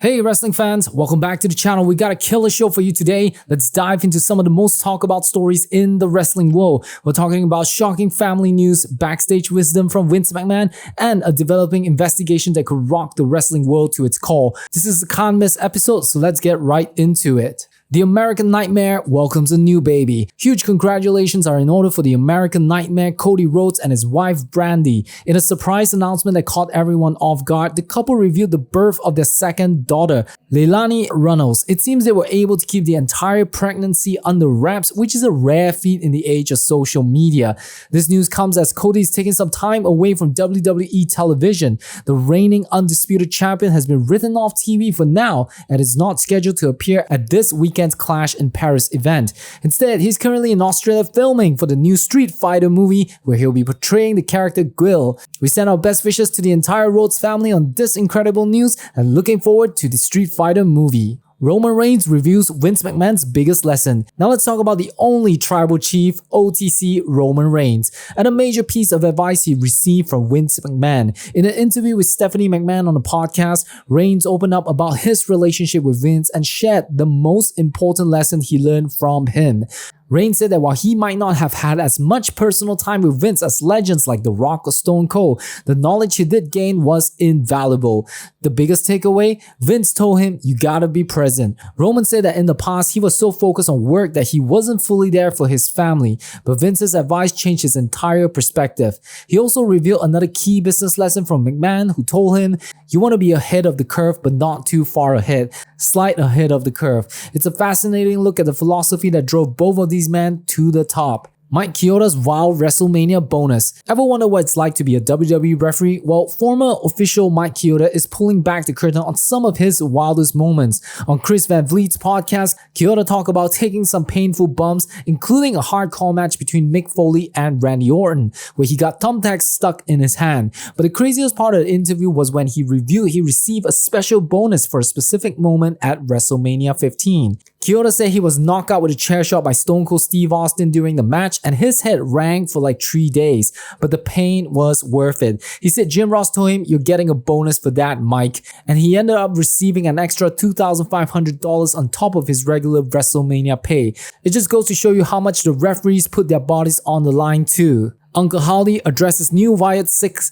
Hey wrestling fans, welcome back to the channel. We got a killer show for you today. Let's dive into some of the most talked about stories in the wrestling world. We're talking about shocking family news, backstage wisdom from Vince McMahon, and a developing investigation that could rock the wrestling world to its core. This is a can't miss episode, so let's get right into it. The American Nightmare welcomes a new baby. Huge congratulations are in order for the American Nightmare Cody Rhodes and his wife Brandy. In a surprise announcement that caught everyone off guard, the couple revealed the birth of their second daughter, Leilani Runnels. It seems they were able to keep the entire pregnancy under wraps, which is a rare feat in the age of social media. This news comes as Cody is taking some time away from WWE television. The reigning undisputed champion has been written off TV for now and is not scheduled to appear at this weekend's Clash in Paris event. Instead, he's currently in Australia filming for the new Street Fighter movie where he'll be portraying the character Guile. We send our best wishes to the entire Rhodes family on this incredible news and looking forward to the Street Fighter movie. Roman Reigns reveals Vince McMahon's biggest lesson. Now let's talk about the only tribal chief, OTC Roman Reigns, and a major piece of advice he received from Vince McMahon. In an interview with Stephanie McMahon on the podcast, Reigns opened up about his relationship with Vince and shared the most important lesson he learned from him. Reigns said that while he might not have had as much personal time with Vince as legends like The Rock or Stone Cold, the knowledge he did gain was invaluable. The biggest takeaway? Vince told him, "You gotta be present." Roman said that in the past he was so focused on work that he wasn't fully there for his family, but Vince's advice changed his entire perspective. He also revealed another key business lesson from McMahon, who told him, "You want to be ahead of the curve but not too far ahead. Slide ahead of the curve." It's a fascinating look at the philosophy that drove both of these men to the top. Mike Chioda's wild WrestleMania bonus. Ever wonder what it's like to be a WWE referee? Well, former official Mike Chioda is pulling back the curtain on some of his wildest moments. On Chris Van Vliet's podcast, Chioda talked about taking some painful bumps, including a hardcore match between Mick Foley and Randy Orton, where he got thumbtacks stuck in his hand. But the craziest part of the interview was when he revealed he received a special bonus for a specific moment at WrestleMania 15. Chioda said he was knocked out with a chair shot by Stone Cold Steve Austin during the match and his head rang for like 3 days, but the pain was worth it. He said Jim Ross told him, "You're getting a bonus for that, Mike," and he ended up receiving an extra $2,500 on top of his regular WrestleMania pay. It just goes to show you how much the referees put their bodies on the line too. Uncle Howdy addresses new Wyatt 6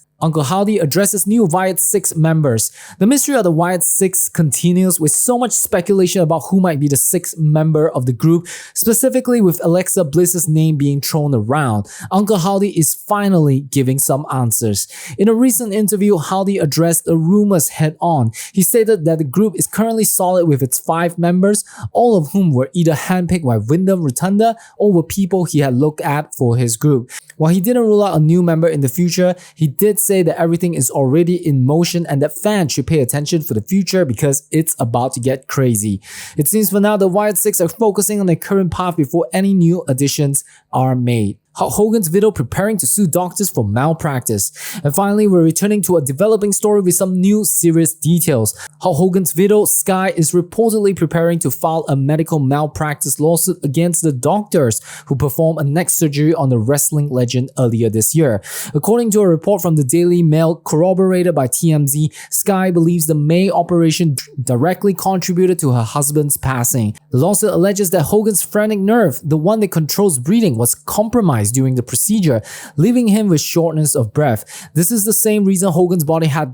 members. The mystery of the Wyatt 6 continues with so much speculation about who might be the 6th member of the group, specifically with Alexa Bliss's name being thrown around. Uncle Howdy is finally giving some answers. In a recent interview, Howdy addressed the rumors head on. He stated that the group is currently solid with its 5 members, all of whom were either handpicked by Wyndham Rotunda or were people he had looked at for his group. While he didn't rule out a new member in the future, he did say that everything is already in motion and that fans should pay attention for the future because it's about to get crazy. It seems for now the Wyatt 6 are focusing on their current path before any new additions are made. Hogan's video preparing to sue doctors for malpractice. And finally, we're returning to a developing story with some new serious details. Hogan's video, Sky is reportedly preparing to file a medical malpractice lawsuit against the doctors who performed a neck surgery on the wrestling legend earlier this year. According to a report from the Daily Mail corroborated by TMZ, Sky believes the May operation directly contributed to her husband's passing. The lawsuit alleges that Hogan's phrenic nerve, the one that controls breathing, was compromised during the procedure, leaving him with shortness of breath. This is the same reason Hogan's body has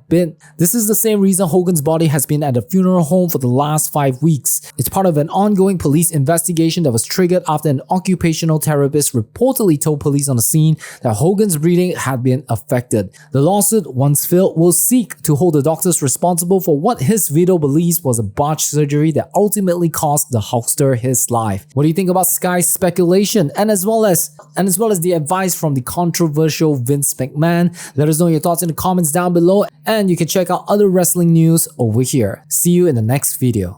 been at a funeral home for the last 5 weeks. It's part of an ongoing police investigation that was triggered after an occupational therapist reportedly told police on the scene that Hogan's breathing had been affected. The lawsuit, once filed, will seek to hold the doctors responsible for what his widow believes was a botched surgery that ultimately cost the Hulkster his life. What do you think about Sky's speculation and as well as the advice from the controversial Vince McMahon? Let us know your thoughts in the comments down below, and you can check out other wrestling news over here. See you in the next video.